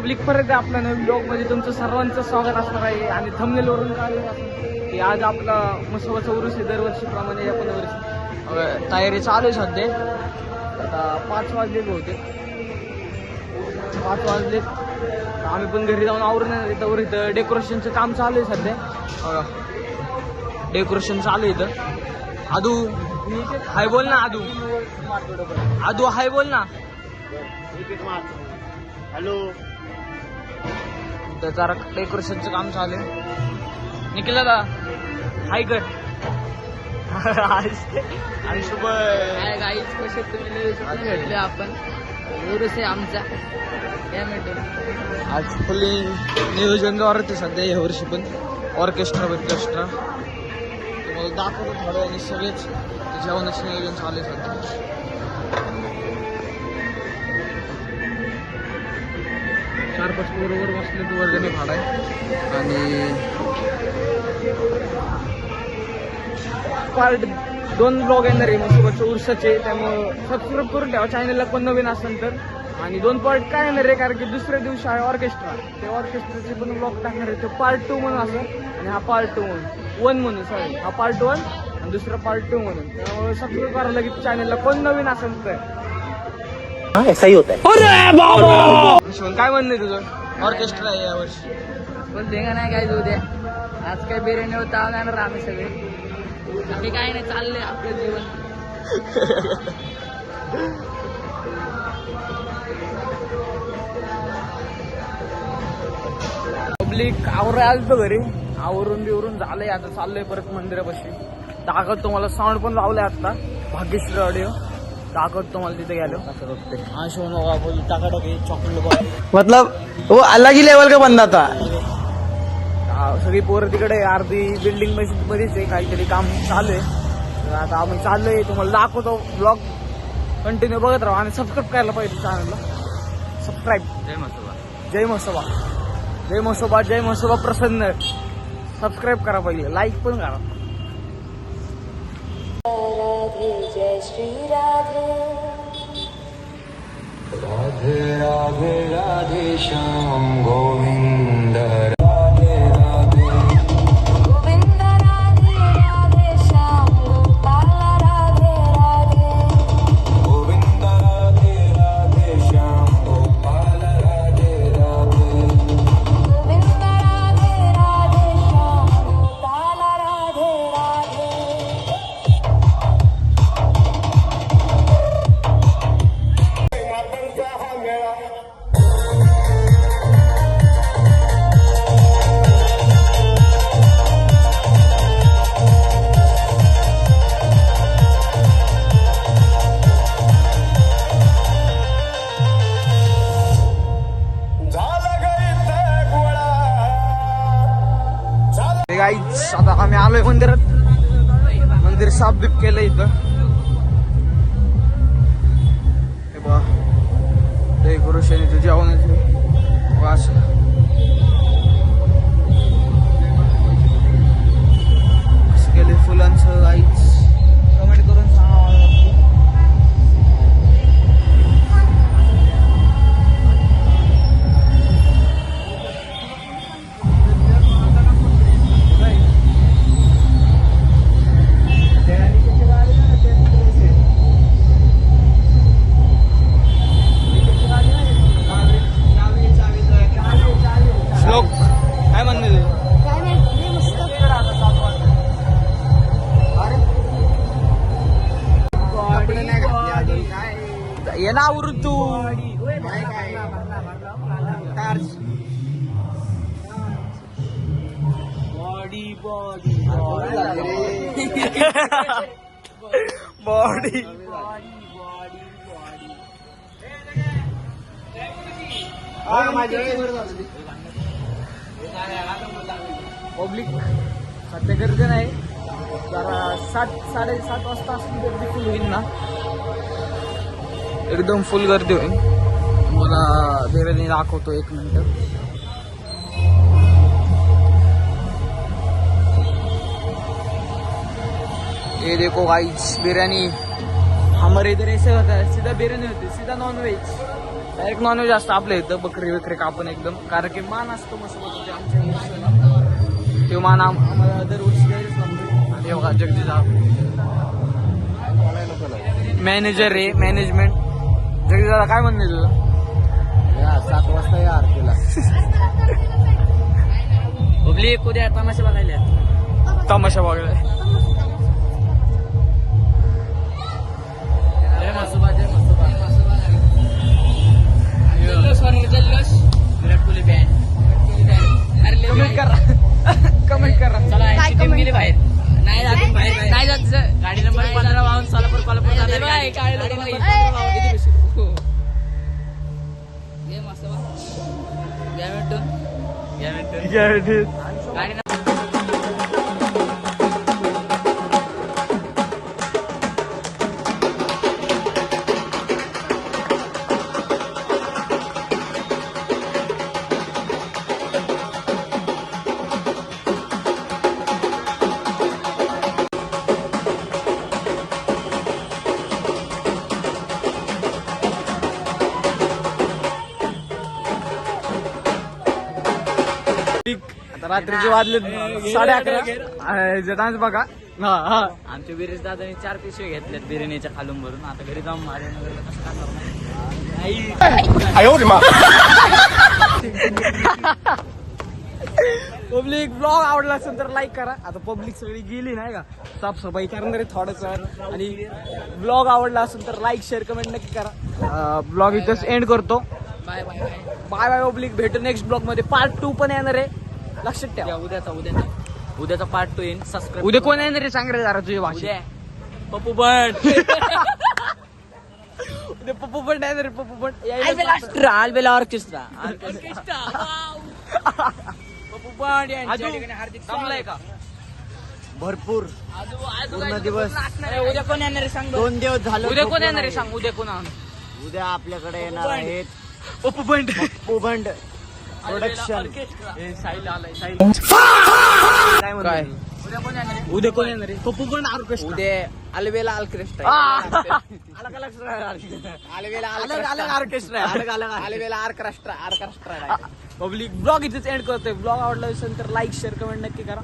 Public परत आपल्या नवीन blog मध्ये तुमचं सर्वांचं स्वागत असणार आहे. आणि थंबनेल वरून कळलं असेल की आज आपला मसोबाचा उरूस आहे. दरवर्षीप्रमाणे आपण वर्षी तयारी चालू आहे सध्या. आता 5 वाजले होते, 5 वाजले. आम्ही पण घरी जाऊन आवरून इथं डेकोरेशनचं काम चालू आहे सध्या. डेकोरेशन चालू आहे इथं. आदू हाय बोल ना. आदू हाय बोल ना. हॅलो. जरा डेकोरेशनचं काम चालू आहे. निखिल दादा हाय कर. आणि शुभ गाईच कसे तुम्ही भेटले आपण उरूस आहे आमचा काय भेटून आज फुल्ली नियोजनद्वारे ते सध्या या वर्षी पण ऑर्केस्ट्रा तुम्हाला दाखवतो थोडं. आणि सगळेच जेवणाचं नियोजन चालू आहे सध्या. चार पाच बरोबर बसले तो वर्गणी भाडा आहे. आणि पार्ट 2 ब्लॉग येणार आहे मसोबाच्या उरसाचे. त्यामुळं सबस्क्राईब करून ठेवा चॅनलला कोण नवीन असेल तर. आणि 2 पार्ट काय येणार आहे कारण की दुसऱ्या दिवशी आहे ऑर्केस्ट्रा. ते ऑर्केस्ट्राचे पण ब्लॉग टाकणार आहे. तो पार्ट 2 म्हणून असेल आणि हा पार्ट 1 म्हणून. सॉरी, हा पार्ट 1 आणि दुसरा पार्ट 2 म्हणून. त्यामुळे सबस्क्राईब करायला लागेल चॅनलला कोण नवीन असेल तर. ऐसा ही होता है. काय म्हणणं तुझं? ऑर्केस्ट्रा आहे यावर्षी. पण देगा नाही काय उद्या. आज काय बिर्याणी होता आवणार आम्ही सगळे. बाकी काय नाही चाललंय आपलं जीवन. पब्लिक आलो घरी. आवरून बिवरून झालंय. आता चाललंय परत मंदिरापाशी. दाखवत तुम्हाला साऊंड पण लावलंय आता. भाग्यश्री ऑडिओ दाखवत तुम्हाला तिथे गेलो. हा शोनो बोल टाकाटाकी चॉकलेट बॉय. मतलब वो अलग ही लेवल का बंदा था. सगळी पोरं तिकडे अर्धी बिल्डिंग मध्येच आहे. काहीतरी काम चालू आहे. तर आता आम्ही चाललोय. तुम्हाला दाखवतो ब्लॉग कंटिन्यू बघत राहा. आणि सबस्क्राईब करायला पाहिजे चॅनलला. सबस्क्राईब. जय मसोबा. जय मसोबा. जय मसोबा. जय मसोबा प्रसन्न. सबस्क्राईब करा पाहिजे. लाईक पण करा. राधे जय श्री राधे. राधे राधे राधे श्याम गोविंद. राधे राधे गोविंद राधे राधे श्याम गोपाल राधे राधे. गोविंद राधे राधे श्याम गोपाल राधे राधे. गोविंद राधे राधे श्याम गोपाल राधे राधे. गाईच आता आम्ही आलोय मंदिरात. मंदिर साफ बीप केलं इथं. हे बघा डेकोरेशन इथं जेवणाचं वास. असं केले फुलांचं. गाईच कमेंट करून सांगा. श्लोक काय म्हणणे तुझं? काय नाही मस्त. ये ना आवरून तू. बॉडी बॉडी बॉडी पब्लिक सध्या गर्दी नाही. जरा 7-7:30 वाजता असली गर्दी फुल होईल ना. एकदम फुल गर्दी होईल. मला बिर्याणी दाखवतो 1 मिनिट. ये देखो गाइस बिरयानी. हमारे इधर ऐसे होता है, सीधा बिरयानी होती है, सीधा नॉन वेज. डायरेक्ट नॉनव्हेज असतं आपल्या इथं, बकरी वगैरे कापून एकदम, कारण की मान असतो मस्त बनवते आमच्या घरी. ते मान आम्हाला दरवर्षी द्यायलाच लागतो. आणि बघा जगदीचा मॅनेजर आहे, मॅनेजमेंट. जगदीदादा काय म्हणणे तुझं? 7 वाजता या आरतीला. हुबली उद्या तमाशा बघायला. तमाशा बघायला जय मसोबा, जय मसोबा. जल्लोष होणार, जल्लोष. विराट कोहली बँड. कमेंट करा. कमेंट करा. चला यांची टीम गेली बाहेर. नाही जात बाहेर, नाही जात. गाडी नंबर 15 वाहून सोलापूर कोल्हापूर जाणार गाडी. गाडी नंबर 15 वाहून किती पैसे? जय मसोबा. घ्या भेटून. घ्या भेटून. गाडी आता रात्रीचे वाजले 11:30. डान्स बघा. हा हा. आमच्या बिरेश दादानी 4 पिशवे घेतल्यात बिर्याणीच्या खालून भरून. आता घरी जाऊन मारेनगरला कसं करणार नाही. पब्लिक ब्लॉग आवडला असेल तर लाईक करा. आता पब्लिक सगळी गेली नाही का, साफसफाई करणार आहे थोडंसं. आणि ब्लॉग आवडला असेल तर लाईक शेअर कमेंट नक्की करा. ब्लॉग इथंच एंड करतो. Bye bye bye. Bye bye public. भेटू नेक्स्ट ब्लॉग मध्ये. पार्ट 2 पण येणार आहे, लक्षात ठेवा. उद्याचा पार्ट 2 येईन. सबस्क्राईब. उद्या कोण येणार आहे सांग रे जरा तुझ्या भाषेत. उद्या पप्पू बंड. उद्या पप्पू पण येणार आहे. पप्पू पण आलबेला ऑर्केस्ट्रा. पप्पू बंड यांच्या ठिकाणी हार्दिक जमलाय का? भरपूर पूर्ण दिवस. उद्या कोण येणार आहे सांग. 2 दिवस झाले. उद्या कोण येणार आहे सांग. उद्या कोण उद्या आपल्याकडे येणार आहेत पप्पू बंड. पोबंड प्रोडक्शन. साहिल आलाय. साहिल काय म्हणतो? उद्या कोण येणार आहे? उद्या कोण येणार आहे? पप्पू बंड ऑर्केस्ट्रा. उद्या अलबेला ऑर्केस्ट्रा. अलग अलग ऑर्केस्ट्रा. अलबेला ऑर्केस्ट्रा. पब्लिक ब्लॉग इथेच एंड करतोय. ब्लॉग आवडला असेल तर लाईक शेअर कमेंट नक्की करा.